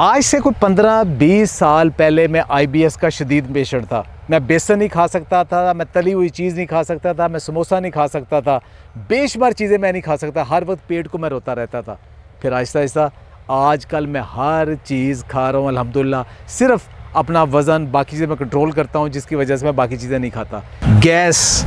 आज से कोई 15-20 साल पहले मैं IBS का शदीद पेशेंट था। मैं बेसन नहीं खा सकता था, मैं तली हुई चीज़ नहीं खा सकता था, मैं समोसा नहीं खा सकता था, बेशुमार चीज़ें मैं नहीं खा सकता, हर वक्त पेट को मैं रोता रहता था। फिर आहिस्ता आहिस्ता आजकल मैं हर चीज़ खा रहा हूँ अल्हम्दुलिल्लाह। सिर्फ अपना वज़न बाकी चीज़ें मैं कंट्रोल करता हूँ, जिसकी वजह से मैं बाकी चीज़ें नहीं खाता। गैस,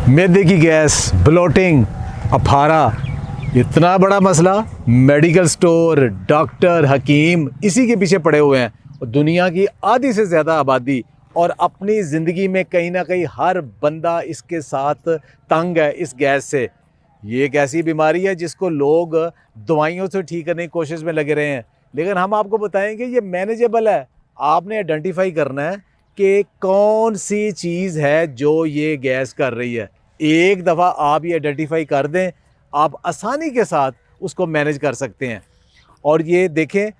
मैदे की गैस, ब्लोटिंग, अफारा, इतना बड़ा मसला। मेडिकल स्टोर, डॉक्टर, हकीम इसी के पीछे पड़े हुए हैं। और दुनिया की आधी से ज़्यादा आबादी और अपनी ज़िंदगी में कहीं ना कहीं हर बंदा इसके साथ तंग है, इस गैस से। ये एक ऐसी बीमारी है जिसको लोग दवाइयों से ठीक करने की कोशिश में लगे रहे हैं, लेकिन हम आपको बताएंगे ये मैनेजेबल है। आपने आइडेंटिफाई करना है कि कौन सी चीज़ है जो ये गैस कर रही है। एक दफ़ा आप ये आइडेंटिफाई कर दें, आप आसानी के साथ उसको मैनेज कर सकते हैं। और ये देखें,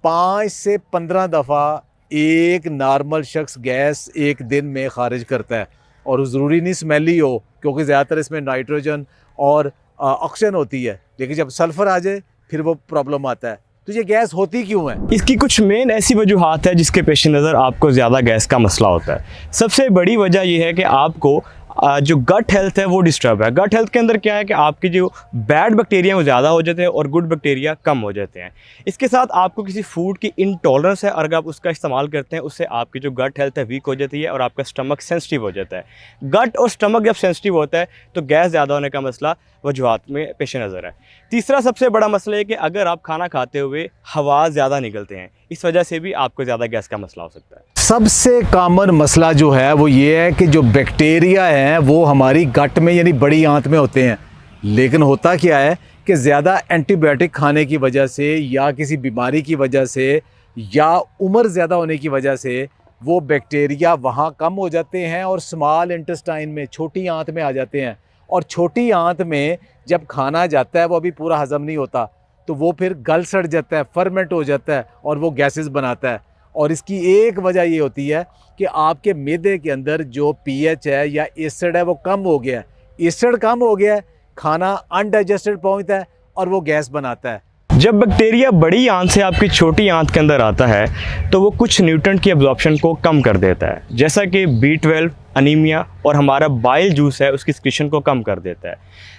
5 से 15 दफ़ा एक नॉर्मल शख्स गैस एक दिन में खारिज करता है। और ज़रूरी नहीं स्मेली हो, क्योंकि ज़्यादातर इसमें नाइट्रोजन और ऑक्सीजन होती है, लेकिन जब सल्फ़र आ जाए फिर वो प्रॉब्लम आता है। तो ये गैस होती क्यों है? इसकी कुछ मेन ऐसी वजूहात है जिसके पेश नज़र आपको ज़्यादा गैस का मसला होता है। सबसे बड़ी वजह यह है कि आपको जो गट हेल्थ है वो डिस्टर्ब है। गट हेल्थ के अंदर क्या है कि आपकी जो बैड बैक्टीरिया वो ज़्यादा हो जाते हैं और गुड बैक्टीरिया कम हो जाते हैं। इसके साथ आपको किसी फूड की इंटॉलरेंस है और अगर आप उसका इस्तेमाल करते हैं, उससे आपकी जो गट हेल्थ है वीक हो जाती है और आपका स्टमक सेंसिटिव हो जाता है। गट और स्टमक जब सेंसिटिव होता है तो गैस ज़्यादा होने का मसला वजूहात में पेश नज़र है। तीसरा सबसे बड़ा मसला है कि अगर आप खाना खाते हुए हवा ज़्यादा निकलते हैं, इस वजह से भी आपको ज़्यादा गैस का मसला हो सकता है। सबसे कॉमन मसला जो है वो ये है कि जो बैक्टीरिया हैं वो हमारी गट में यानी बड़ी आंत में होते हैं। लेकिन होता क्या है कि ज़्यादा एंटीबायोटिक खाने की वजह से या किसी बीमारी की वजह से या उम्र ज़्यादा होने की वजह से वो बैक्टीरिया वहाँ कम हो जाते हैं और स्मॉल इंटेस्टाइन में, छोटी आंत में आ जाते हैं। और छोटी आंत में जब खाना जाता है वो अभी पूरा हज़म नहीं होता, तो वो फिर गल सड़ जाता है, फर्मेंट हो जाता है और वो गैसेस बनाता है। और इसकी एक वजह ये होती है कि आपके मैदे के अंदर जो pH है या एसिड है वो कम हो गया है। एसिड कम हो गया है, खाना अनडाइजेस्टेड पहुंचता है और वो गैस बनाता है। जब बैक्टीरिया बड़ी आंत से आपकी छोटी आंत के अंदर आता है तो वो कुछ न्यूट्रेंट की एब्जॉर्प्शन को कम कर देता है, जैसा कि B12, अनीमिया और हमारा बाइल जूस है उसकी सिक्रीशन को कम कर देता है।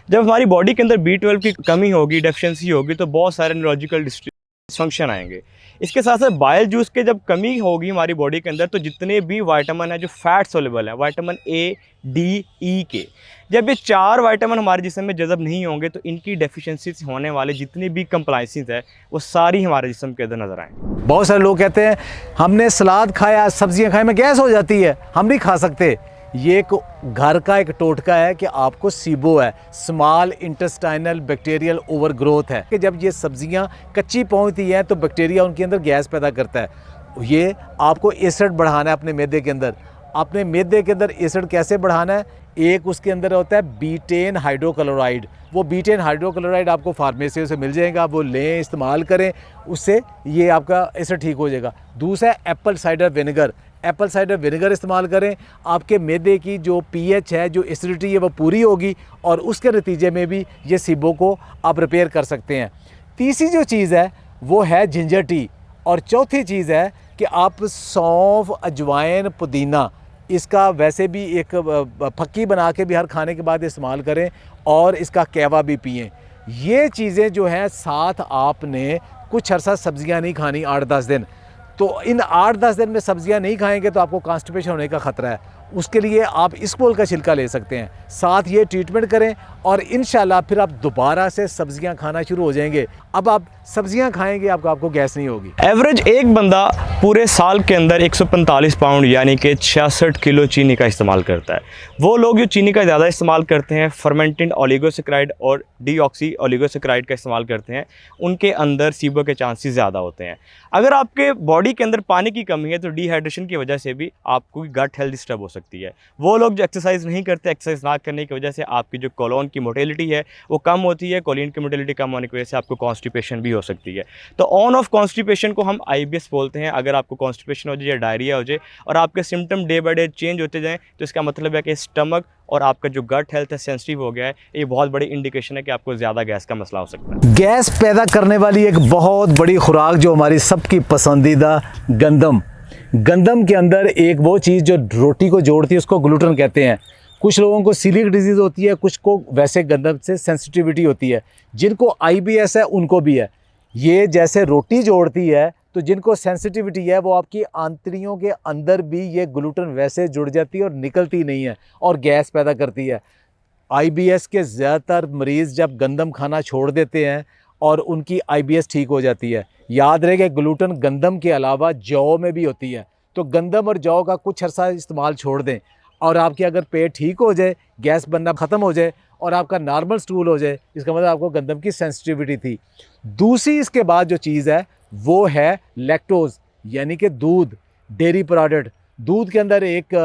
जब हमारी बॉडी के अंदर B12 की कमी होगी, डेफिशिएंसी होगी, तो बहुत सारे न्यूरोलॉजिकल डिसफंक्शन आएंगे। इसके साथ साथ बाइल जूस के जब कमी होगी हमारी बॉडी के अंदर, तो जितने भी विटामिन है जो फैट सोल्युबल है, विटामिन A, D, E के, जब ये 4 विटामिन हमारे जिस्म में जज़ब नहीं होंगे तो इनकी डेफिशिएंसी से होने वाले जितनी भी कंप्लाइंसेस है वो सारी हमारे जिस्म के अंदर नज़र आएंगे। बहुत सारे लोग कहते हैं हमने सलाद खाया, सब्जियां खाई, में गैस हो जाती है, हम नहीं खा सकते। ये एक घर का एक टोटका है कि आपको सीबो है, स्मॉल इंटेस्टाइनल बैक्टीरियल ओवरग्रोथ है, कि जब ये सब्जियां कच्ची पहुंचती हैं तो बैक्टीरिया उनके अंदर गैस पैदा करता है। ये आपको एसिड बढ़ाना है अपने मैदे के अंदर। अपने मैदे के अंदर एसिड कैसे बढ़ाना है? एक उसके अंदर होता है बीटेन हाइड्रोक्लोराइड। वो बीटेन हाइड्रोक्लोराइड आपको फार्मेसी से मिल जाएगा, वो लें, इस्तेमाल करें, उससे ये आपका एसिड ठीक हो जाएगा। दूसरा है Apple cider vinegar. Apple cider vinegar इस्तेमाल करें, आपके मैदे की जो pH है, जो एसिडिटी है वो पूरी होगी और उसके नतीजे में भी ये सीबो को आप रिपेयर कर सकते हैं। तीसरी जो चीज़ है वो है जिंजर टी। और चौथी चीज़ है कि आप सौंफ, अजवाइन, पुदीना, इसका वैसे भी एक फक्की बना के भी हर खाने के बाद इस्तेमाल करें और इसका कहवा भी पिएं। ये चीज़ें जो हैं, साथ आपने कुछ अर्सा सब्जियां नहीं खानी 8-10 दिन। तो इन 8-10 दिन में सब्जियां नहीं खाएंगे तो आपको कॉन्स्टिपेशन होने का ख़तरा है। उसके लिए आप इसबगोल का छिलका ले सकते हैं, साथ ये ट्रीटमेंट करें और इंशाल्लाह फिर आप दोबारा से सब्जियां खाना शुरू हो जाएंगे। अब आप सब्जियां खाएंगे, आपको गैस नहीं होगी। एवरेज एक बंदा पूरे साल के अंदर 145 पाउंड यानी कि 66 किलो चीनी का इस्तेमाल करता है। वो लोग जो चीनी का ज़्यादा इस्तेमाल करते हैं, फर्मेंटेड ओलिगोसेक्राइड और डीऑक्सी ओलिगोसेक्राइड का इस्तेमाल करते हैं, उनके अंदर सीबो के चांसेस ज़्यादा होते हैं। अगर आपके बॉडी के अंदर पानी की कमी है तो डिहाइड्रेशन की वजह से भी आपको गट हेल्थ डिस्टर्ब हो सकती है। सकती है। वो लोग जो एक्सरसाइज नहीं करते, एक्सरसाइज ना करने की वजह से आपकी जो कोलोन की मोटिलिटी है वो कम होती है। कोलिन की मोटिलिटी कम होने की वजह से आपको कॉन्स्टिपेशन भी हो सकती है। तो ऑन ऑफ कॉन्स्टिपेशन को हम IBS बोलते हैं। अगर आपको कॉन्स्टिपेशन हो जाए या डायरिया हो जाए और आपके symptom day by day change होते जाएँ, तो इसका मतलब है कि स्टमक और आपका जो गट हेल्थ है सेंसिटिव हो गया है। ये बहुत बड़ी इंडिकेशन है कि आपको ज़्यादा गैस का मसला हो सकता है। गैस पैदा करने वाली एक बहुत बड़ी खुराक जो हमारी सबकी पसंदीदा गंदम। गंदम के अंदर एक वो चीज़ जो रोटी को जोड़ती है उसको ग्लूटेन कहते हैं। कुछ लोगों को सीलिक डिजीज़ होती है, कुछ को वैसे गंदम से सेंसिटिविटी होती है। जिनको IBS है उनको भी है। ये जैसे रोटी जोड़ती है, तो जिनको सेंसिटिविटी है वो आपकी आंतड़ियों के अंदर भी ये ग्लूटेन वैसे जुड़ जाती है और निकलती नहीं है और गैस पैदा करती है। IBS के ज़्यादातर मरीज़ जब गंदम खाना छोड़ देते हैं और उनकी IBS ठीक हो जाती है। याद रहे कि ग्लूटेन गंदम के अलावा जौ में भी होती है। तो गंदम और जौ का कुछ अर्सा इस्तेमाल छोड़ दें और आपके अगर पेट ठीक हो जाए, गैस बनना ख़त्म हो जाए और आपका नॉर्मल स्टूल हो जाए, इसका मतलब आपको गंदम की सेंसिटिविटी थी। दूसरी इसके बाद जो चीज़ है वो है लैक्टोज़, यानी कि दूध, डेयरी प्रोडक्ट। दूध के अंदर एक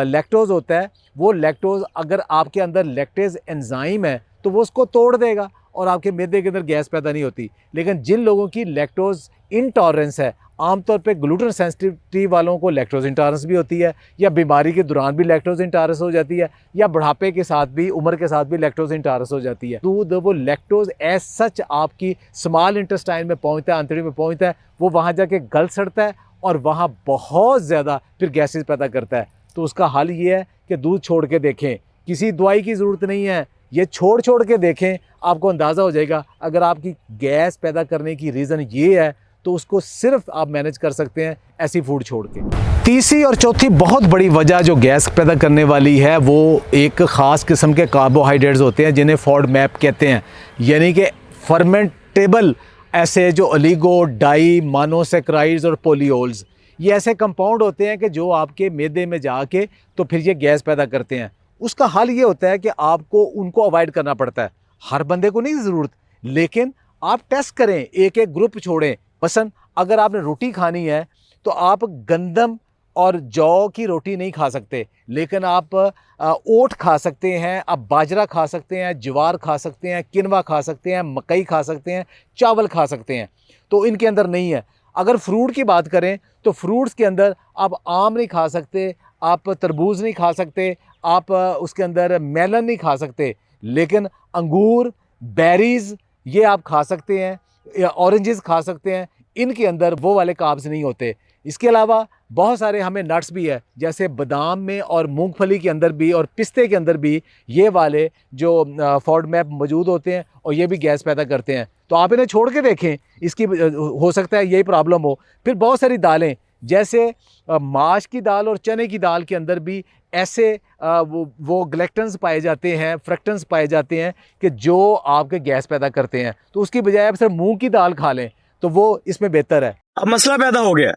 लैक्टोज़ होता है। वो लैक्टोज़ अगर आपके अंदर लैक्टेज एंजाइम है तो वो उसको तोड़ देगा और आपके मैदे के अंदर गैस पैदा नहीं होती। लेकिन जिन लोगों की लैक्टोज़ इंटॉलरेंस है, आमतौर पे ग्लूटेन सेंसिटिविटी वालों को लैक्टोज़ इंटॉलरेंस भी होती है, या बीमारी के दौरान भी लैक्टोज़ इंटॉलरेंस हो जाती है, या बुढ़ापे के साथ भी, उम्र के साथ भी लैक्टोज़ इंटॉलरेंस हो जाती है। दूध वो लैक्टोज़ एज सच आपकी स्मॉल इंटेस्टाइन में पहुंचता है, आंतड़ी में पहुंचता है, वो वहाँ जाके गल सड़ता है और वहाँ बहुत ज़्यादा फिर गैसेस पैदा करता है। तो उसका हल ये है कि दूध छोड़ के देखें। किसी दवाई की ज़रूरत नहीं है, ये छोड़ के देखें, आपको अंदाज़ा हो जाएगा। अगर आपकी गैस पैदा करने की रीज़न ये है तो उसको सिर्फ आप मैनेज कर सकते हैं ऐसी फूड छोड़ के। तीसरी और चौथी बहुत बड़ी वजह जो गैस पैदा करने वाली है वो एक ख़ास किस्म के कार्बोहाइड्रेट्स होते हैं जिन्हें FODMAP कहते हैं, यानी कि फर्मेंटेबल ऐसे जो ओलिगो, डाई, मोनोसैकेराइड्स और पोलियोल्स, ये ऐसे कंपाउंड होते हैं कि जो आपके मैदे में जाके तो फिर ये गैस पैदा करते हैं। उसका हल ये होता है कि आपको उनको अवॉइड करना पड़ता है। हर बंदे को नहीं ज़रूरत, लेकिन आप टेस्ट करें, एक एक ग्रुप छोड़ें। मसलन अगर आपने रोटी खानी है तो आप गंदम और जौ की रोटी नहीं खा सकते, लेकिन आप ओट खा सकते हैं, आप बाजरा खा सकते हैं, ज्वार खा सकते हैं, किनवा खा सकते हैं, मकई खा सकते हैं, चावल खा सकते हैं। तो इनके अंदर नहीं है। अगर फ्रूट की बात करें तो फ्रूट्स के अंदर आप आम नहीं खा सकते, आप तरबूज नहीं खा सकते, आप उसके अंदर मेलन नहीं खा सकते, लेकिन अंगूर, बेरीज़ ये आप खा सकते हैं, या ऑरेंजेस खा सकते हैं। इनके अंदर वो वाले कार्ब्स नहीं होते। इसके अलावा बहुत सारे हमें नट्स भी है, जैसे बादाम में और मूंगफली के अंदर भी और पिस्ते के अंदर भी ये वाले जो FODMAP मौजूद होते हैं और ये भी गैस पैदा करते हैं। तो आप इन्हें छोड़ के देखें, इसकी हो सकता है यही प्रॉब्लम हो। फिर बहुत सारी दालें, जैसे माश की दाल और चने की दाल के अंदर भी ऐसे वो ग्लैक्टन्स पाए जाते हैं, फ्रक्टन्स पाए जाते हैं कि जो आपके गैस पैदा करते हैं। तो उसकी बजाय आप सिर्फ मूंग की दाल खा लें तो वो इसमें बेहतर है। अब मसला पैदा हो गया,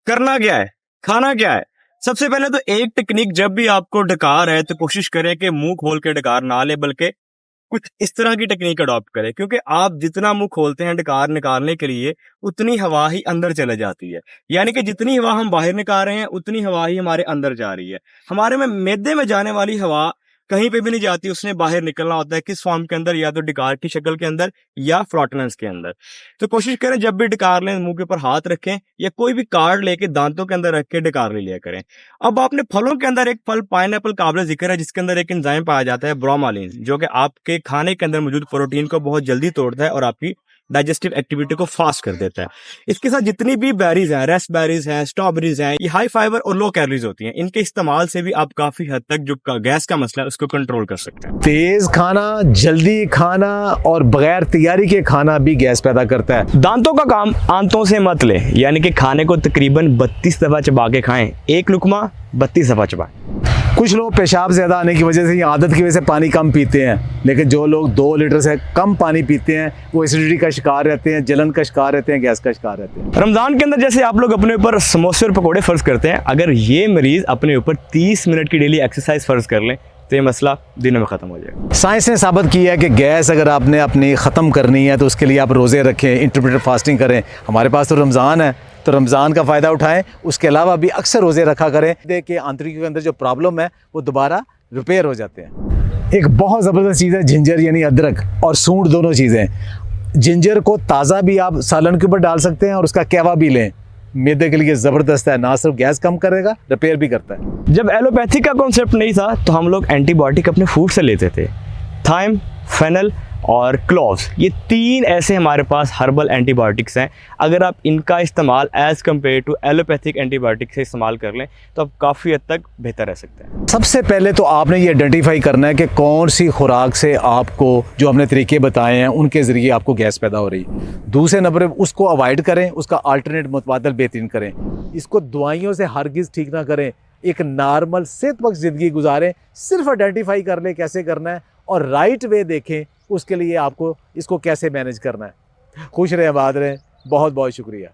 करना क्या है, खाना क्या है? सबसे पहले तो एक टेक्निक, जब भी आपको डकार है तो कोशिश करें कि मुंह खोल के डकार ना ले, बल्कि कुछ इस तरह की टेक्निक अडॉप्ट करें, क्योंकि आप जितना मुंह खोलते हैं डकार निकालने के लिए उतनी हवा ही अंदर चले जाती है। यानी कि जितनी हवा हम बाहर निकाल रहे हैं उतनी हवा ही हमारे अंदर जा रही है। हमारे में मैदे में जाने वाली हवा कहीं पे भी नहीं जाती, उसने बाहर निकलना होता है किस फॉर्म के अंदर, या तो डकार की शक्ल के अंदर या फ्लॉटनेंस के अंदर। तो कोशिश करें जब भी डकार लें मुंह के ऊपर हाथ रखें या कोई भी कार्ड लेके दांतों के अंदर रख के डकार ले लिया करें। अब आपने फलों के अंदर एक फल पाइनएप्पल काबिल जिक्र है जिसके अंदर एक एंजाइम पाया जाता है ब्रोमालिन, जो कि आपके खाने के अंदर मौजूद प्रोटीन को बहुत जल्दी तोड़ता है और आपकी डाइजेस्टिव एक्टिविटी को फास्ट कर देता है। इसके साथ जितनी भी बेरीज हैं, रेस्पबेरीज हैं, स्ट्रॉबेरीज हैं, ये हाई फाइबर और लो कैलोरीज होती हैं। इनके इस्तेमाल से भी आप काफी हद तक जो गैस का मसला है उसको कंट्रोल कर सकते हैं। तेज खाना, जल्दी खाना और बगैर तैयारी के खाना भी गैस पैदा करता है। दांतों का काम आंतों से मत ले, यानी कि खाने को तकरीबन 32 दफा चबा के खाएं, एक लुकमा 32 दफा चबाएं। कुछ लोग पेशाब ज़्यादा आने की वजह से या आदत की वजह से पानी कम पीते हैं, लेकिन जो लोग 2 लीटर से कम पानी पीते हैं वो एसिडिटी का शिकार रहते हैं, जलन का शिकार रहते हैं, गैस का शिकार रहते हैं। रमज़ान के अंदर जैसे आप लोग अपने ऊपर समोसे और पकौड़े फ़र्ज़ करते हैं, अगर ये मरीज़ अपने ऊपर 30 मिनट की डेली एक्सरसाइज फ़र्ज़ कर लें तो ये मसला दिनों में ख़त्म हो जाएगा। साइंस ने साबित किया है कि गैस अगर आपने अपनी ख़त्म करनी है तो उसके लिए आप रोज़े रखें, इंटरमिटेंट फास्टिंग करें। हमारे पास तो रमज़ान है, तो रमज़ान का फ़ायदा उठाएं। उसके अलावा भी अक्सर रोज़े रखा करें, देख के आंतरिकों के अंदर जो प्रॉब्लम है वो दोबारा रिपेयर हो जाते हैं। एक बहुत ज़बरदस्त चीज़ है जिंजर, यानी अदरक और सूंठ, दोनों चीज़ें। जिंजर को ताज़ा भी आप सालन के ऊपर डाल सकते हैं और उसका कहवा भी लें, मैदे के लिए ज़बरदस्त है, ना सिर्फ गैस कम करेगा, रिपेयर भी करता है। जब एलोपैथी का कॉन्सेप्ट नहीं था तो हम लोग एंटीबायोटिक अपने फूड से लेते थे। थाइम, फेनल और क्लोव्स, ये 3 ऐसे हमारे पास हर्बल एंटीबायोटिक्स हैं। अगर आप इनका इस्तेमाल as compare to allopathic antibiotic से इस्तेमाल कर लें तो आप काफ़ी हद तक बेहतर रह सकते हैं। सबसे पहले तो आपने ये आइडेंटिफाई करना है कि कौन सी खुराक से आपको, जो हमने तरीके बताए हैं उनके ज़रिए आपको गैस पैदा हो रही है। दूसरे नंबर पर उसको अवॉइड करें, उसका अल्टरनेट मुतबादल बेहतरीन करें। इसको दवाइयों से हरगिज़ ठीक ना करें, एक नॉर्मल सेहतमंद ज़िंदगी गुजारें। सिर्फ आइडेंटिफाई कर लें कैसे करना है और राइट वे देखें उसके लिए आपको इसको कैसे मैनेज करना है। खुश रहें, आबाद रहें। बहुत बहुत शुक्रिया।